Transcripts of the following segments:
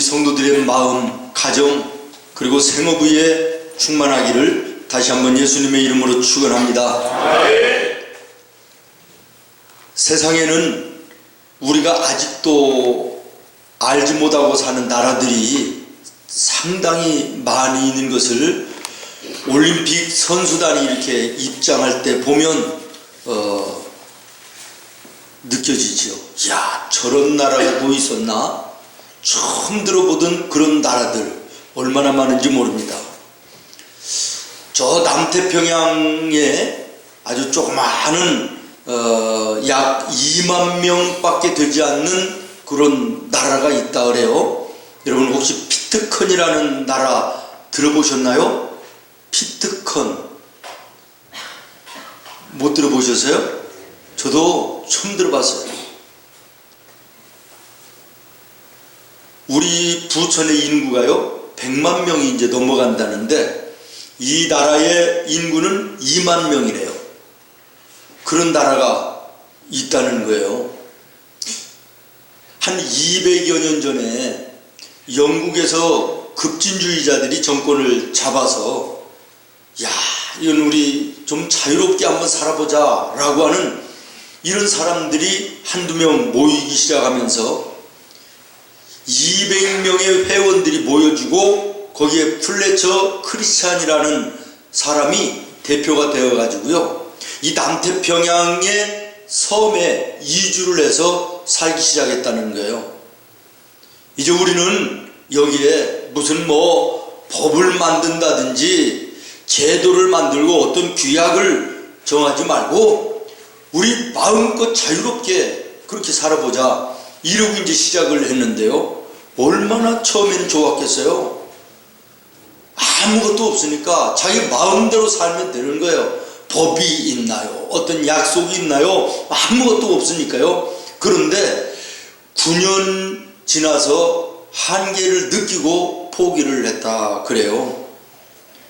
성도들의 마음, 가정, 그리고 생업 위에 충만하기를 다시 한번 예수님의 이름으로 축원합니다. 세상에는 우리가 아직도 알지 못하고 사는 나라들이 상당히 많이 있는 것을 올림픽 선수단이 이렇게 입장할 때 보면 느껴지죠. 야, 저런 나라가 또 있었나? 처음 들어보던 그런 나라들 얼마나 많은지 모릅니다. 저 남태평양에 아주 조그마한 약 2만 명밖에 되지 않는 그런 나라가 있다 그래요. 여러분 혹시 피트컨이라는 나라 들어보셨나요? 피트컨 못 들어보셨어요? 저도 처음 들어봤어요. 우리 부천의 인구가요 100만 명이 이제 넘어간다는데 이 나라의 인구는 2만 명이래요. 그런 나라가 있다는 거예요. 한 200여 년 전에 영국에서 급진주의자들이 정권을 잡아서 야, 이건 우리 좀 자유롭게 한번 살아보자 라고 하는 이런 사람들이 한두 명 모이기 시작하면서 200명의 회원들이 모여지고 거기에 플래처 크리스찬이라는 사람이 대표가 되어가지고요 이 남태평양의 섬에 이주를 해서 살기 시작했다는 거예요. 이제 우리는 여기에 무슨 법을 만든다든지 제도를 만들고 어떤 규약을 정하지 말고 우리 마음껏 자유롭게 그렇게 살아보자 이러고 이제 시작을 했는데요 얼마나 처음에는 좋았겠어요. 아무것도 없으니까 자기 마음대로 살면 되는 거예요. 법이 있나요? 어떤 약속이 있나요? 아무것도 없으니까요. 그런데 9년 지나서 한계를 느끼고 포기를 했다 그래요.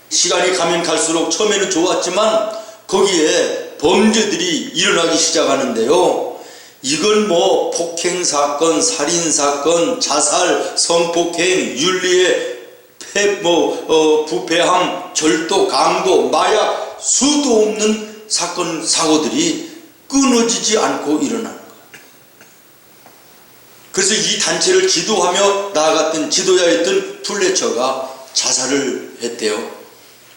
시간이 가면 갈수록 처음에는 좋았지만 거기에 범죄들이 일어나기 시작하는데요. 이건 폭행사건, 살인사건, 자살, 성폭행, 윤리의 부패함, 절도, 강도, 마약 수도 없는 사건, 사고들이 끊어지지 않고 일어나는 거예요. 그래서 이 단체를 지도하며 나아갔던 지도자였던 플래처가 자살을 했대요.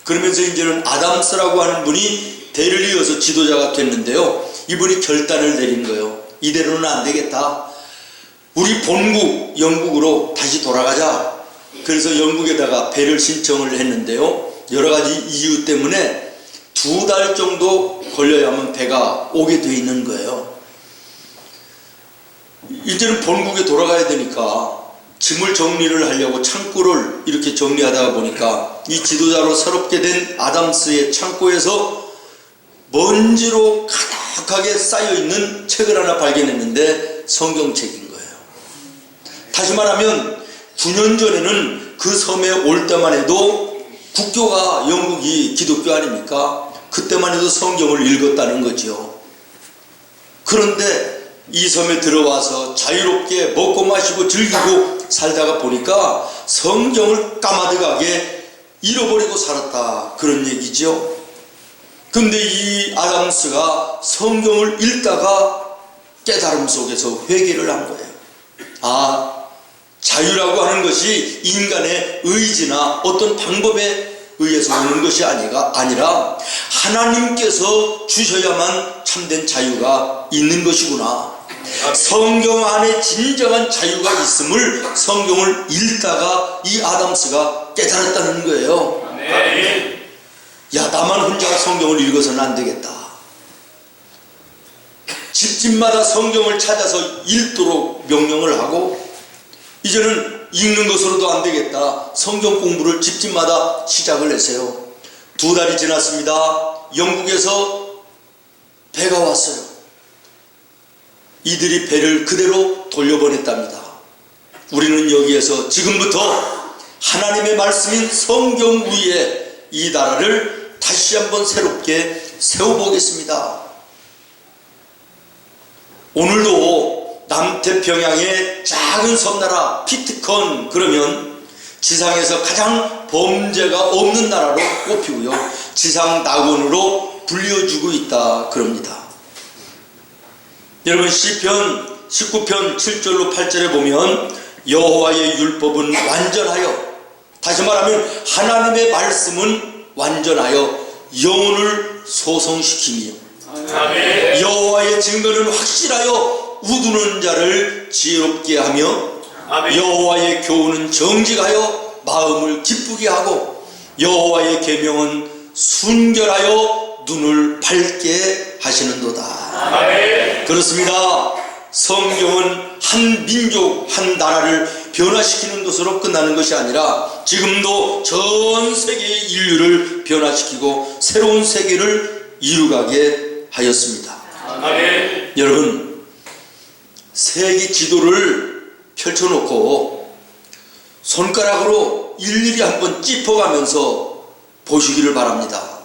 그러면서 이제는 아담스라고 하는 분이 대를 이어서 지도자가 됐는데요. 이분이 결단을 내린 거예요. 이대로는 안 되겠다. 우리 본국 영국으로 다시 돌아가자. 그래서 영국에다가 배를 신청을 했는데요. 여러 가지 이유 때문에 2달 정도 걸려야만 배가 오게 돼 있는 거예요. 이제는 본국에 돌아가야 되니까 짐을 정리를 하려고 창고를 이렇게 정리하다가 보니까 이 지도자로 새롭게 된 아담스의 창고에서 먼지로 가득하게 쌓여있는 책을 하나 발견했는데 성경책인 거예요. 다시 말하면 9년 전에는 그 섬에 올 때만 해도 국교가 영국이 기독교 아닙니까? 그때만 해도 성경을 읽었다는 거죠. 그런데 이 섬에 들어와서 자유롭게 먹고 마시고 즐기고 살다가 보니까 성경을 까마득하게 잃어버리고 살았다 그런 얘기죠. 근데 이 아담스가 성경을 읽다가 깨달음 속에서 회개를 한 거예요. 아, 자유라고 하는 것이 인간의 의지나 어떤 방법에 의해서 오는 것이 아니라 하나님께서 주셔야만 참된 자유가 있는 것이구나. 성경 안에 진정한 자유가 있음을 성경을 읽다가 이 아담스가 깨달았다는 거예요. 야, 나만 혼자 성경을 읽어서는 안 되겠다. 집집마다 성경을 찾아서 읽도록 명령을 하고 이제는 읽는 것으로도 안 되겠다. 성경 공부를 집집마다 시작을 했어요. 2달이 지났습니다. 영국에서 배가 왔어요. 이들이 배를 그대로 돌려보냈답니다. 우리는 여기에서 지금부터 하나님의 말씀인 성경 위에 이 나라를 다시 한번 새롭게 세워보겠습니다. 오늘도 남태평양의 작은 섬나라 피트컨 그러면 지상에서 가장 범죄가 없는 나라로 꼽히고요, 지상 낙원으로 불려주고 있다 그럽니다. 여러분, 시편 19편 7절로 8절에 보면 여호와의 율법은 완전하여, 다시 말하면 하나님의 말씀은 완전하여 영혼을 소성시키며, 아멘. 여호와의 증거는 확실하여 우두는 자를 지혜롭게 하며, 아멘. 여호와의 교훈은 정직하여 마음을 기쁘게 하고, 여호와의 계명은 순결하여 눈을 밝게 하시는도다. 아멘. 그렇습니다. 성경은 한 민족, 한 나라를 변화시키는 것으로 끝나는 것이 아니라 지금도 전 세계의 인류를 변화시키고 새로운 세계를 이루가게 하였습니다. 아멘. 여러분, 세계 지도를 펼쳐놓고 손가락으로 일일이 한번 짚어가면서 보시기를 바랍니다.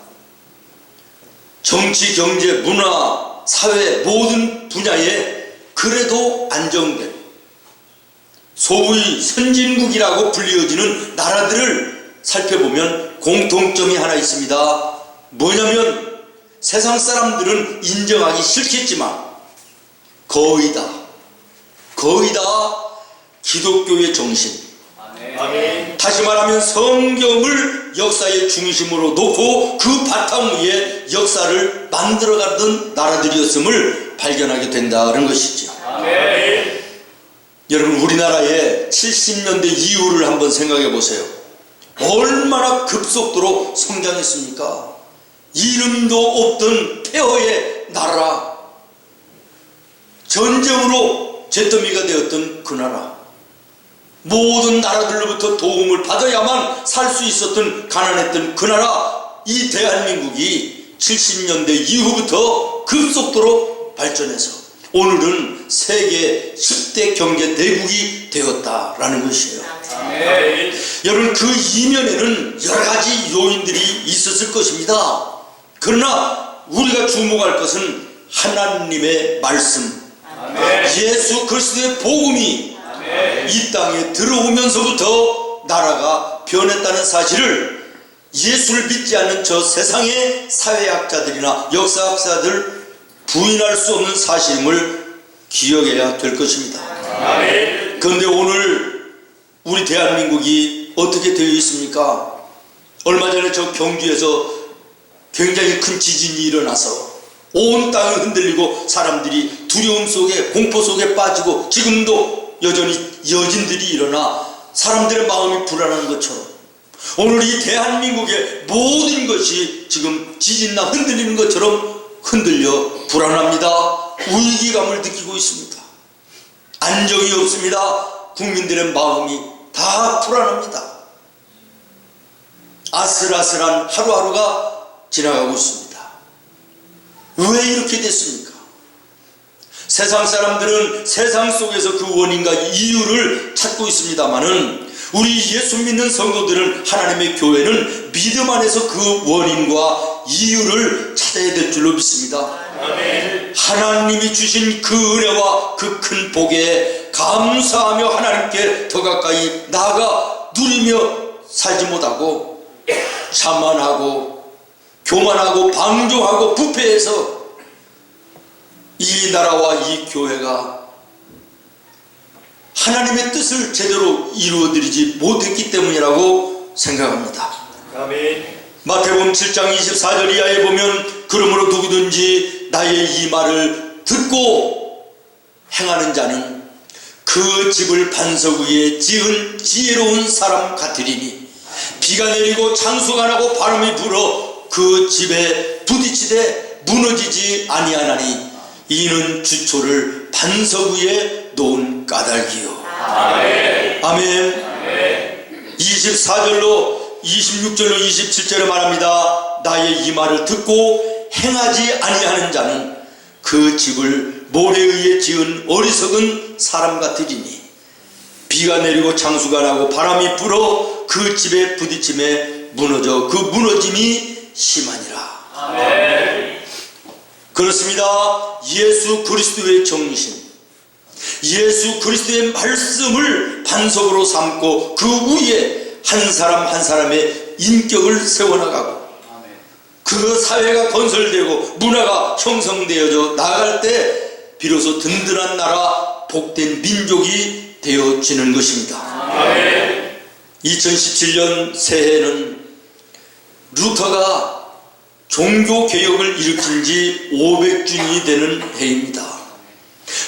정치, 경제, 문화, 사회 모든 분야에 그래도 안정된 소위 선진국이라고 불리어지는 나라들을 살펴보면 공통점이 하나 있습니다. 뭐냐면 세상 사람들은 인정하기 싫겠지만 거의 다 기독교의 정신, 아멘. 다시 말하면 성경을 역사의 중심으로 놓고 그 바탕 위에 역사를 만들어가던 나라들이었음을 발견하게 된다는 것이죠. 아멘. 여러분, 우리나라의 70년대 이후를 한번 생각해 보세요. 얼마나 급속도로 성장했습니까? 이름도 없던 폐허의 나라, 전쟁으로 잿더미가 되었던 그 나라, 모든 나라들로부터 도움을 받아야만 살 수 있었던 가난했던 그 나라, 이 대한민국이 70년대 이후부터 급속도로 발전해서 오늘은 세계 10대 경제 대국이 되었다라는 것이에요. 네. 여러분, 그 이면에는 여러 가지 요인들이 있었을 것입니다. 그러나 우리가 주목할 것은 하나님의 말씀, 아멘. 예수 그리스도의 복음이 아멘. 이 땅에 들어오면서부터 나라가 변했다는 사실을 예수를 믿지 않는 저 세상의 사회학자들이나 역사학자들 부인할 수 없는 사실임을 기억해야 될 것입니다. 아멘. 그런데 오늘 우리 대한민국이 어떻게 되어 있습니까? 얼마 전에 저 경주에서 굉장히 큰 지진이 일어나서 온 땅이 흔들리고 사람들이 두려움 속에, 공포 속에 빠지고 지금도 여전히 여진들이 일어나 사람들의 마음이 불안한 것처럼 오늘 이 대한민국의 모든 것이 지금 지진나 흔들리는 것처럼 흔들려 불안합니다. 위기감을 느끼고 있습니다. 안정이 없습니다. 국민들의 마음이 다 불안합니다. 아슬아슬한 하루하루가 지나가고 있습니다. 왜 이렇게 됐습니까? 세상 사람들은 세상 속에서 그 원인과 이유를 찾고 있습니다마는 우리 예수 믿는 성도들은, 하나님의 교회는 믿음 안에서 그 원인과 이유를 찾아야 될 줄로 믿습니다. 아멘. 하나님이 주신 그 은혜와 그 큰 복에 감사하며 하나님께 더 가까이 나아가 누리며 살지 못하고 자만하고 교만하고 방종하고 부패해서 이 나라와 이 교회가 하나님의 뜻을 제대로 이루어드리지 못했기 때문이라고 생각합니다. 아멘. 마태복음 7장 24절 이하에 보면 그러므로 누구든지 나의 이 말을 듣고 행하는 자는 그 집을 반석 위에 지은 지혜로운 사람 같으리니 비가 내리고 창수가 나고 바람이 불어 그 집에 부딪히되 무너지지 아니하나니 이는 주초를 반석 위에 놓은 까닭이요. 아멘. 아멘. 아멘. 24절로 26절로 27절에 말합니다. 나의 이 말을 듣고 행하지 아니하는 자는 그 집을 모래에 의해 지은 어리석은 사람 같으리니 비가 내리고 창수가 나고 바람이 불어 그 집에 부딪힘에 무너져 그 무너짐이 심하니라. 아멘. 그렇습니다. 예수 그리스도의 정신, 예수 그리스도의 말씀을 반석으로 삼고 그 위에 한 사람 한 사람의 인격을 세워나가고 그 사회가 건설되고 문화가 형성되어져 나갈 때 비로소 든든한 나라, 복된 민족이 되어지는 것입니다. 2017년 새해는 루터가 종교개혁을 일으킨 지 500주년이 되는 해입니다.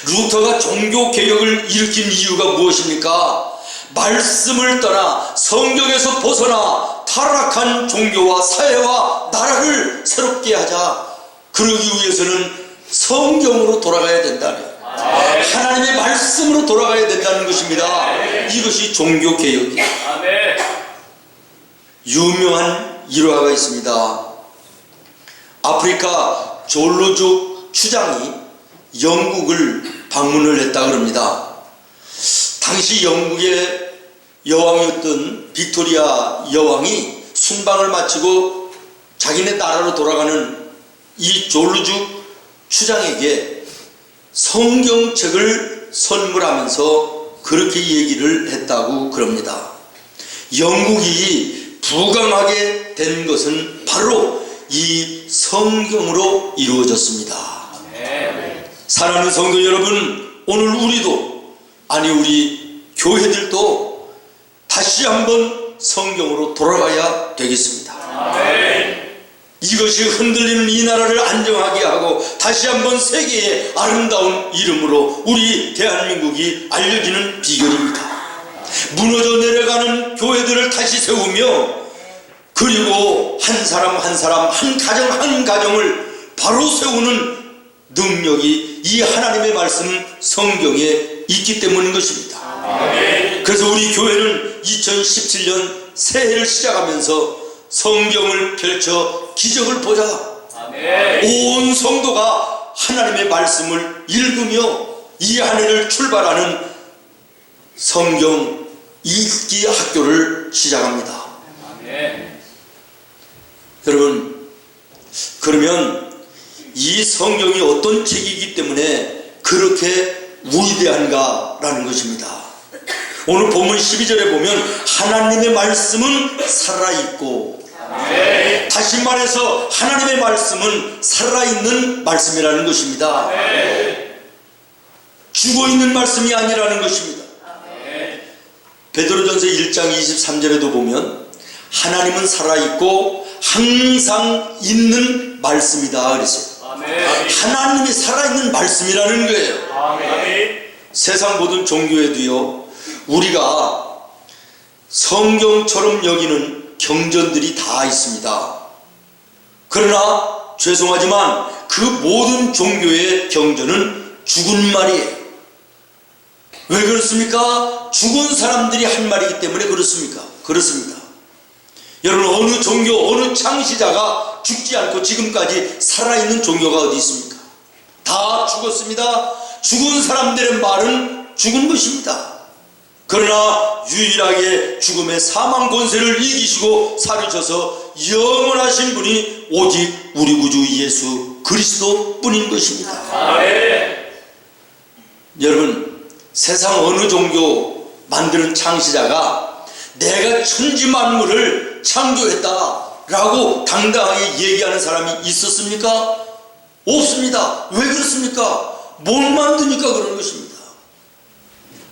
루터가 종교개혁을 일으킨 이유가 무엇입니까? 말씀을 떠나 성경에서 벗어나 타락한 종교와 사회와 나라를 새롭게 하자. 그러기 위해서는 성경으로 돌아가야 된다는, 하나님의 말씀으로 돌아가야 된다는 것입니다. 이것이 종교개혁이에요. 유명한 일화가 있습니다. 아프리카 졸로족 추장이 영국을 방문을 했다 그럽니다. 당시 영국의 여왕이었던 빅토리아 여왕이 순방을 마치고 자기네 나라로 돌아가는 이 졸로족 추장에게 성경책을 선물하면서 그렇게 얘기를 했다고 그럽니다. 영국이 부강하게 된 것은 바로 이 성경으로 이루어졌습니다. 사랑하는 성도 여러분, 오늘 우리도, 아니 우리 교회들도 다시 한번 성경으로 돌아가야 되겠습니다. 이것이 흔들리는 이 나라를 안정하게 하고 다시 한번 세계의 아름다운 이름으로 우리 대한민국이 알려지는 비결입니다. 무너져 내려가는 교회들을 다시 세우며, 그리고 한 사람 한 사람, 한 가정 한 가정을 바로 세우는 능력이 이 하나님의 말씀 성경에 있기 때문인 것입니다. 그래서 우리 교회는 2017년 새해를 시작하면서 성경을 펼쳐 기적을 보자. 온 성도가 하나님의 말씀을 읽으며 이 한 해를 출발하는 성경 읽기 학교를 시작합니다. 여러분, 그러면 이 성경이 어떤 책이기 때문에 그렇게 위대한가라는 것입니다. 오늘 본문 12절에 보면 하나님의 말씀은 살아있고, 다시 말해서 하나님의 말씀은 살아있는 말씀이라는 것입니다. 죽어있는 말씀이 아니라는 것입니다. 베드로전서 1장 23절에도 보면 하나님은 살아있고 항상 있는 말씀이다 그랬어요. 하나님이 살아있는 말씀이라는 거예요. 세상 모든 종교에도요, 우리가 성경처럼 여기는 경전들이 다 있습니다. 그러나 죄송하지만 그 모든 종교의 경전은 죽은 말이에요. 왜 그렇습니까? 죽은 사람들이 한 말이기 때문에 그렇습니까? 그렇습니다. 여러분, 어느 종교, 어느 창시자가 죽지 않고 지금까지 살아있는 종교가 어디 있습니까? 다 죽었습니다. 죽은 사람들의 말은 죽은 것입니다. 그러나 유일하게 죽음의 사망 권세를 이기시고 살으셔서 영원하신 분이 오직 우리 구주 예수 그리스도 뿐인 것입니다. 여러분, 세상 어느 종교 만드는 창시자가 내가 천지 만물을 창조했다 라고 당당하게 얘기하는 사람이 있었습니까? 없습니다. 왜 그렇습니까? 못 만드니까 그런 것입니다.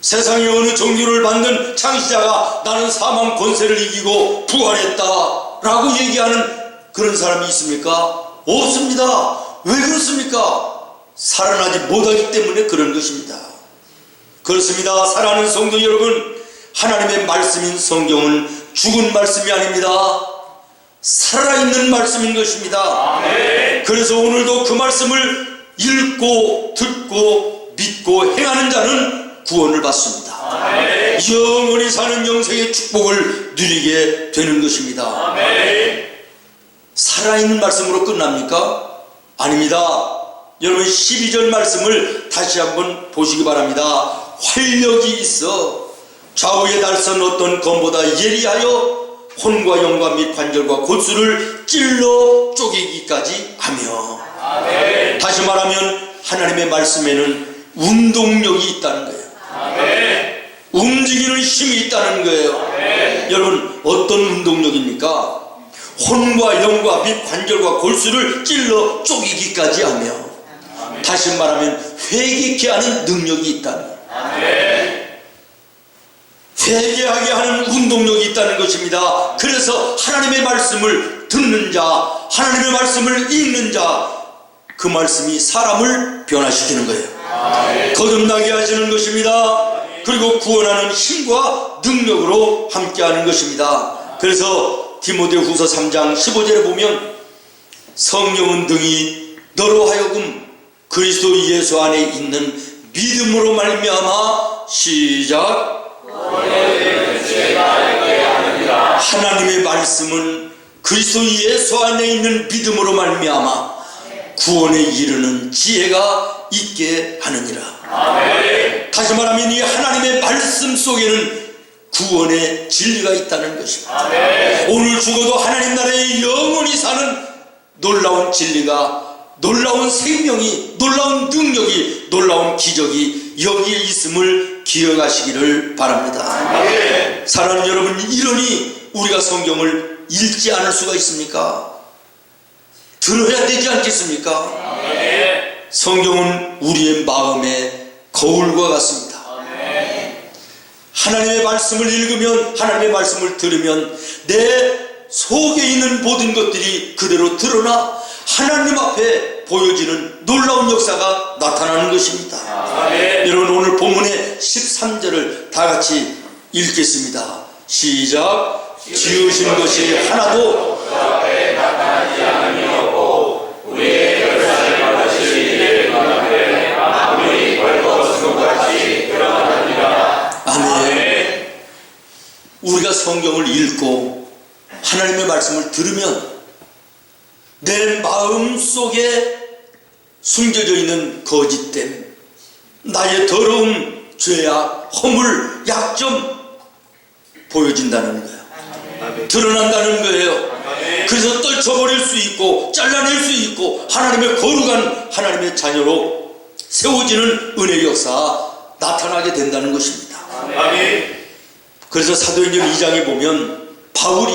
세상의 어느 종교를 만든 창시자가 나는 사망 권세를 이기고 부활했다 라고 얘기하는 그런 사람이 있습니까? 없습니다. 왜 그렇습니까? 살아나지 못하기 때문에 그런 것입니다. 그렇습니다. 사랑하는 성도 여러분, 하나님의 말씀인 성경은 죽은 말씀이 아닙니다. 살아있는 말씀인 것입니다. 그래서 오늘도 그 말씀을 읽고 듣고 믿고 행하는 자는 구원을 받습니다. 영원히 사는 영생의 축복을 누리게 되는 것입니다. 살아있는 말씀으로 끝납니까? 아닙니다. 여러분, 12절 말씀을 다시 한번 보시기 바랍니다. 활력이 있어 좌우에 날선 어떤 검보다 예리하여 혼과 영과 및 관절과 골수를 찔러 쪼개기까지 하며. 다시 말하면 하나님의 말씀에는 운동력이 있다는 거예요. 아멘. 움직이는 힘이 있다는 거예요. 아멘. 여러분, 어떤 운동력입니까? 혼과 영과 및 관절과 골수를 찔러 쪼개기까지 하며, 다시 말하면 회개케 하는 능력이 있다는 거예요. 아멘. 회개하게 하는 운동력이 있다는 것입니다. 그래서 하나님의 말씀을 듣는 자, 하나님의 말씀을 읽는 자, 그 말씀이 사람을 변화시키는 거예요. 거듭나게 하시는 것입니다. 그리고 구원하는 힘과 능력으로 함께하는 것입니다. 그래서 디모데후서 3장 15절에 보면 성령은 등이 너로 하여금 그리스도 예수 안에 있는 믿음으로 말미암아 시작. 하나님의 말씀은 그리스도 예수 안에 있는 믿음으로 말미암아 구원에 이르는 지혜가 있게 하느니라. 아멘. 다시 말하면 이 하나님의 말씀 속에는 구원의 진리가 있다는 것입니다. 아멘. 오늘 죽어도 하나님 나라에 영원히 사는 놀라운 진리가, 놀라운 생명이, 놀라운 능력이, 놀라운 기적이 여기에 있음을 기억하시기를 바랍니다. 아멘. 사랑하는 여러분, 이러니 우리가 성경을 읽지 않을 수가 있습니까? 들어야 되지 않겠습니까? 아멘. 성경은 우리의 마음의 거울과 같습니다. 아멘. 하나님의 말씀을 읽으면, 하나님의 말씀을 들으면 내 속에 있는 모든 것들이 그대로 드러나 하나님 앞에 보여지는 놀라운 역사가 나타나는 것입니다. 아멘. 여러분, 오늘 본문의 13절을 다 같이 읽겠습니다. 시작. 지으신 것이 하나도 그 앞에 나타나지 않으려고 우리의 열사를 받으시기를 바라되 아무리 벌거 수같이 드러나느니라. 아멘. 우리가 성경을 읽고 하나님의 말씀을 들으면 내 마음 속에 숨겨져 있는 거짓됨, 나의 더러움, 죄악, 허물, 약점 보여진다는 거예요. 드러난다는 거예요. 그래서 떨쳐버릴 수 있고 잘라낼 수 있고 하나님의 거룩한 하나님의 자녀로 세워지는 은혜의 역사 나타나게 된다는 것입니다. 아멘. 그래서 사도행전 2장에 보면 바울이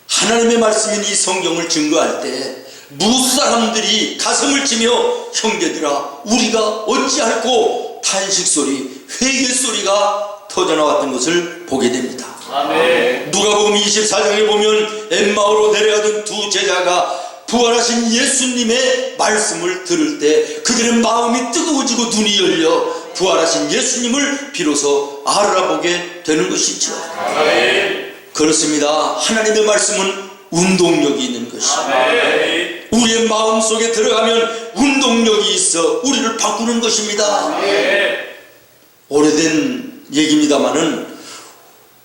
하나님의 말씀인 이 성경을 증거할 때 무수 사람들이 가슴을 치며 형제들아 우리가 어찌할꼬 탄식소리, 회개소리가 터져나왔던 것을 보게 됩니다. 아멘. 누가복음 24장에 보면 엠마오로 내려가던 두 제자가 부활하신 예수님의 말씀을 들을 때 그들의 마음이 뜨거워지고 눈이 열려 부활하신 예수님을 비로소 알아보게 되는 것이죠. 아멘. 그렇습니다. 하나님의 말씀은 운동력이 있는 것입니다. 아멘. 우리의 마음속에 들어가면 운동력이 있어 우리를 바꾸는 것입니다. 아멘. 오래된 얘기입니다마는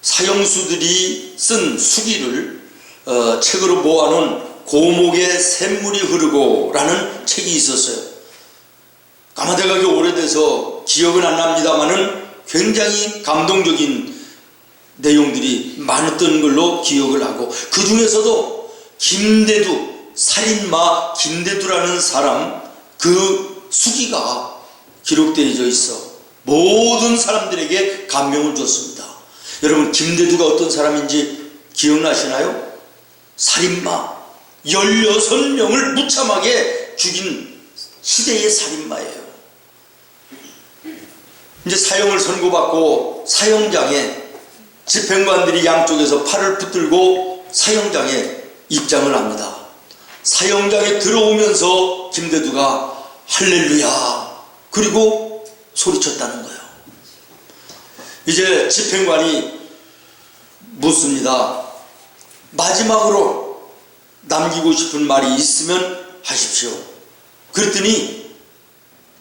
사형수들이 쓴 수기를 책으로 모아놓은 고목의 샘물이 흐르고 라는 책이 있었어요. 가마대각이 오래돼서 기억은 안 납니다마는 굉장히 감동적인 내용들이 많았던 걸로 기억을 하고, 그 중에서도 김대두, 살인마 김대두라는 사람 그 수기가 기록되어져 있어 모든 사람들에게 감명을 줬습니다. 여러분, 김대두가 어떤 사람인지 기억나시나요? 살인마 16명을 무참하게 죽인 시대의 살인마예요. 이제 사형을 선고받고 사형장에 집행관들이 양쪽에서 팔을 붙들고 사형장에 입장을 합니다. 사형장에 들어오면서 김대두가 할렐루야 그리고 소리쳤다는 거예요. 이제 집행관이 묻습니다. 마지막으로 남기고 싶은 말이 있으면 하십시오. 그랬더니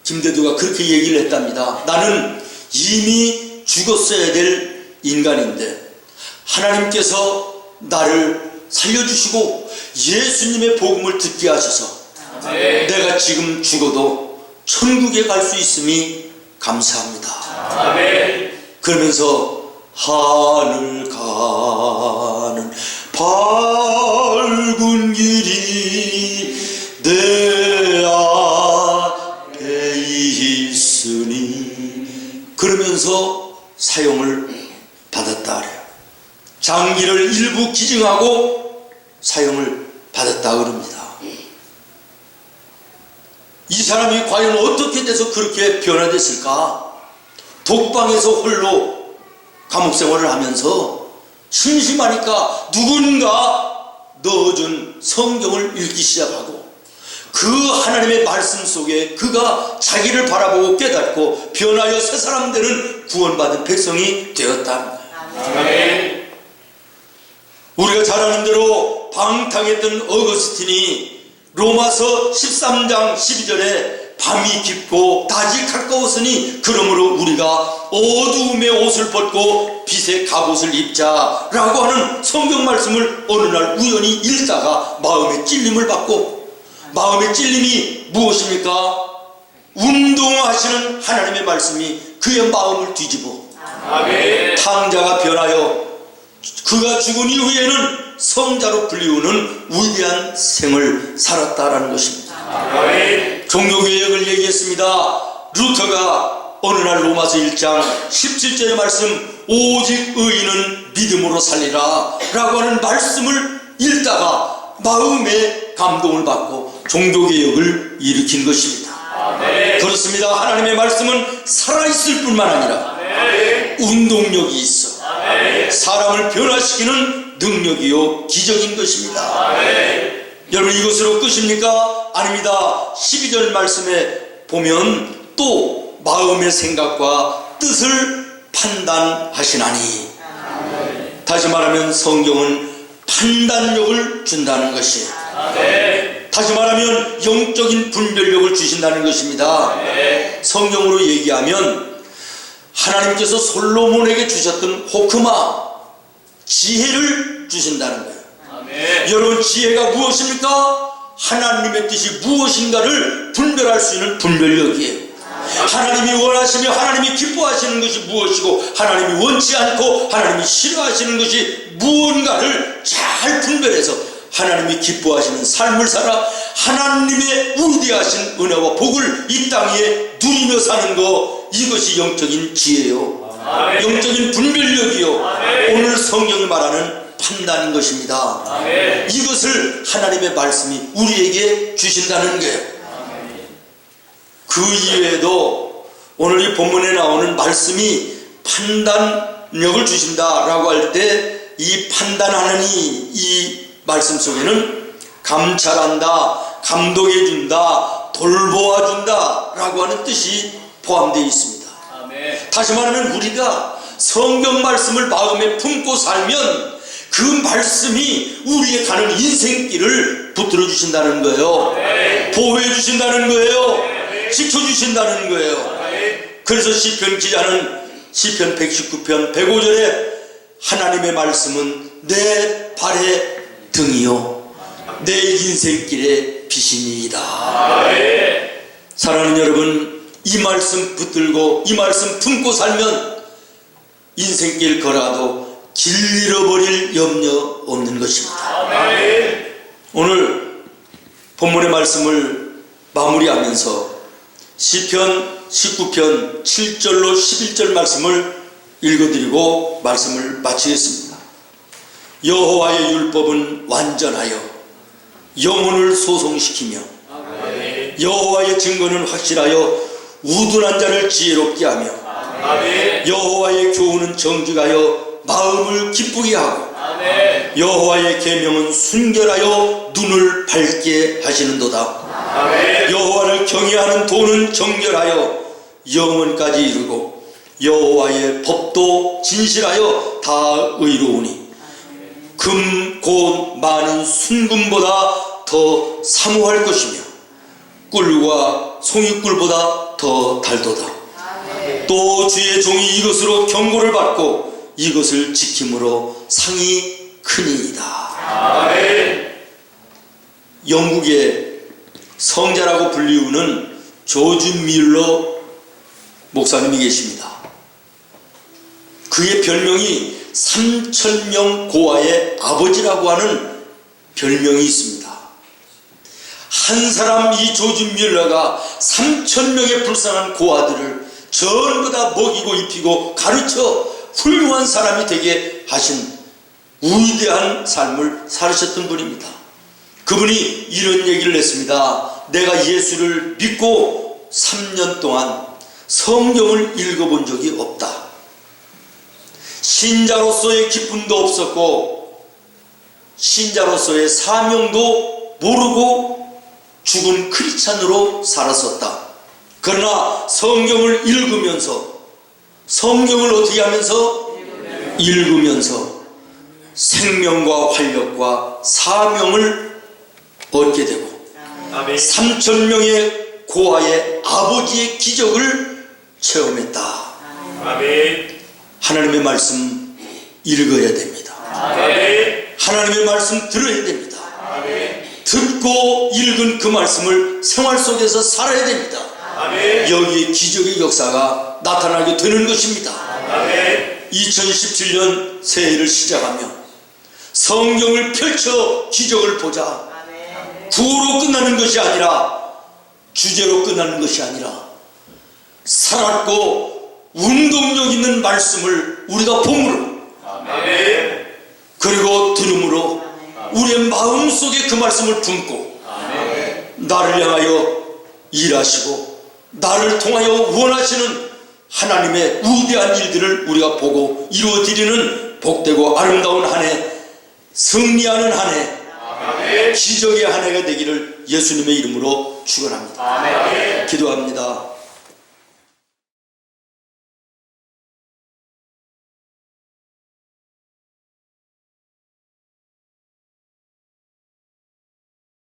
김대두가 그렇게 얘기를 했답니다. 나는 이미 죽었어야 될 인간인데 하나님께서 나를 살려주시고 예수님의 복음을 듣게 하셔서 내가 지금 죽어도 천국에 갈 수 있음이 감사합니다. 아멘. 그러면서 하늘 가는 밝은 길이 내 앞에 있으니 자기를 일부 기증하고 사형을 받았다 그럽니다. 이 사람이 과연 어떻게 돼서 그렇게 변화됐을까? 독방에서 홀로 감옥 생활을 하면서 심심하니까 누군가 넣어준 성경을 읽기 시작하고 그 하나님의 말씀 속에 그가 자기를 바라보고 깨닫고 변하여 새 사람 되는 구원받은 백성이 되었다. 아멘. 우리가 잘 아는 대로 방탕했던 어거스틴이 로마서 13장 12절에 밤이 깊고 낮이 가까웠으니 그러므로 우리가 어두움의 옷을 벗고 빛의 갑옷을 입자라고 하는 성경 말씀을 어느 날 우연히 읽다가 마음의 찔림을 받고, 마음의 찔림이 무엇입니까? 운동하시는 하나님의 말씀이 그의 마음을 뒤집어 아멘. 탕자가 변하여 그가 죽은 이후에는 성자로 불리우는 위대한 생을 살았다라는 것입니다. 아멘. 종교개혁을 얘기했습니다. 루터가 어느 날 로마서 1장 17절의 말씀, 오직 의인은 믿음으로 살리라 라고 하는 말씀을 읽다가 마음에 감동을 받고 종교개혁을 일으킨 것입니다. 아멘. 그렇습니다. 하나님의 말씀은 살아있을 뿐만 아니라 아멘. 운동력이 있어 아멘. 사람을 변화시키는 능력이요 기적인 것입니다. 아멘. 여러분, 이것으로 끝입니까? 아닙니다. 12절 말씀에 보면 또 마음의 생각과 뜻을 판단하시나니, 다시 말하면 성경은 판단력을 준다는 것이에요. 아멘. 다시 말하면 영적인 분별력을 주신다는 것입니다. 아멘. 성경으로 얘기하면 하나님께서 솔로몬에게 주셨던 호크마, 지혜를 주신다는 거예요. 아멘. 여러분, 지혜가 무엇입니까? 하나님의 뜻이 무엇인가를 분별할 수 있는 분별력이에요. 하나님이 원하시며 하나님이 기뻐하시는 것이 무엇이고 하나님이 원치 않고 하나님이 싫어하시는 것이 무언가를 잘 분별해서 하나님이 기뻐하시는 삶을 살아 하나님의 위대하신 은혜와 복을 이 땅에 누리며 사는 것, 이것이 영적인 지혜요, 아멘. 영적인 분별력이요, 아멘. 오늘 성경이 말하는 판단인 것입니다. 아멘. 이것을 하나님의 말씀이 우리에게 주신다는 거예요. 그 이외에도 오늘 이 본문에 나오는 말씀이 판단력을 주신다라고 할 때 이 판단하느니, 이 말씀 속에는 감찰한다, 감독해준다, 돌보아준다 라고 하는 뜻이 포함되어 있습니다. 아멘. 다시 말하면 우리가 성경 말씀을 마음에 품고 살면 그 말씀이 우리의 가는 인생길을 붙들어 주신다는 거예요. 보호해 주신다는 거예요. 지켜주신다는 거예요. 그래서 시편 기자는 시편 119편 105절에 하나님의 말씀은 내 발의 등이요 내 인생길의 빛이니이다. 사랑하는 여러분, 이 말씀 붙들고 이 말씀 품고 살면 인생길 걸어가도 길 잃어버릴 염려 없는 것입니다. 오늘 본문의 말씀을 마무리하면서 시편 19편 7절로 11절 말씀을 읽어드리고 말씀을 마치겠습니다. 여호와의 율법은 완전하여 영혼을 소송시키며 여호와의 증거는 확실하여 우둔한 자를 지혜롭게 하며 여호와의 교훈은 정직하여 마음을 기쁘게 하고 여호와의 계명은 순결하여 눈을 밝게 하시는도다. 여호와를 경외하는 도는 정결하여 영원까지 이르고 여호와의 법도 진실하여 다 의로우니 금 곧 많은 순금보다 더 사모할 것이며 꿀과 송이꿀보다 더 달도다. 또 주의 종이 이것으로 경고를 받고 이것을 지킴으로 상이 크니이다. 영국의 성자라고 불리우는 조지 밀러 목사님이 계십니다. 그의 별명이 3,000명 고아의 아버지라고 하는 별명이 있습니다. 한 사람, 이 조지 밀러가 3,000명의 불쌍한 고아들을 전부 다 먹이고 입히고 가르쳐 훌륭한 사람이 되게 하신 위대한 삶을 살으셨던 분입니다. 그분이 이런 얘기를 했습니다. 내가 예수를 믿고 3년 동안 성경을 읽어본 적이 없다. 신자로서의 기쁨도 없었고 신자로서의 사명도 모르고 죽은 크리스찬으로 살았었다. 그러나 성경을 읽으면서 성경을 어떻게 하면서? 읽으면서 생명과 활력과 사명을 얻게 되고 아멘. 3,000명의 고아의 아버지의 기적을 체험했다. 아멘. 하나님의 말씀 읽어야 됩니다. 아멘. 하나님의 말씀 들어야 됩니다. 아멘. 듣고 읽은 그 말씀을 생활 속에서 살아야 됩니다. 아멘. 여기에 기적의 역사가 나타나게 되는 것입니다. 아멘. 2017년 새해를 시작하며 성경을 펼쳐 기적을 보자. 구호로 끝나는 것이 아니라 주제로 끝나는 것이 아니라 살았고 운동력 있는 말씀을 우리가 봄으로 아멘. 그리고 들음으로 우리의 마음속에 그 말씀을 품고 나를 향하여 일하시고 나를 통하여 원하시는 하나님의 위대한 일들을 우리가 보고 이루어드리는 복되고 아름다운 한 해, 승리하는 한 해, 기적의 한 해가 되기를 예수님의 이름으로 축원합니다. 기도합니다.